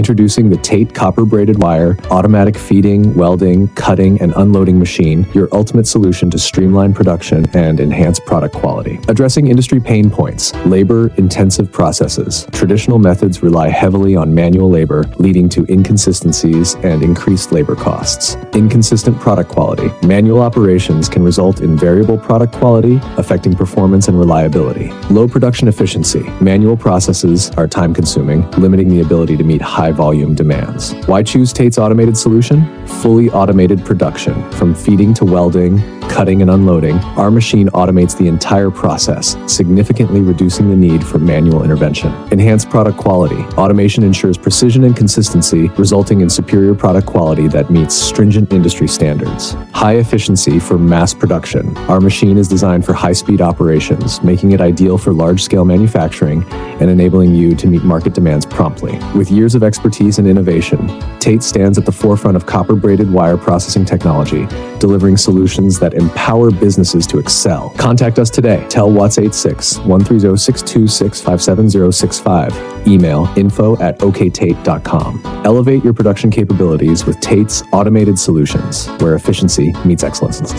Introducing the TATE Copper Braided Wire Automatic Feeding, Welding, Cutting, and Unloading Machine, your ultimate solution to streamline production and enhance product quality. Addressing industry pain points, labor-intensive processes. Traditional methods rely heavily on manual labor, leading to inconsistencies and increased labor costs. Inconsistent product quality. Manual operations can result in variable product quality, affecting performance and reliability. Low production efficiency. Manual processes are time-consuming, limiting the ability to meet high-volume demands. Why choose TATE's automated solution? Fully automated production. From feeding to welding, cutting, and unloading, our machine automates the entire process, significantly reducing the need for manual intervention. Enhanced product quality. Automation ensures precision and consistency, resulting in superior product quality that meets stringent industry standards. High efficiency for mass production. Our machine is designed for high-speed operations, making it ideal for large-scale manufacturing and enabling you to meet market demands promptly. With years of expertise and innovation, TATE stands at the forefront of copper-braided wire processing technology, delivering solutions that empower businesses to excel. Contact us today. Tell Watts 86-130-626-57065. Email info@oktate.com. Elevate your production capabilities with TATE's automated solutions, where efficiency meets excellence.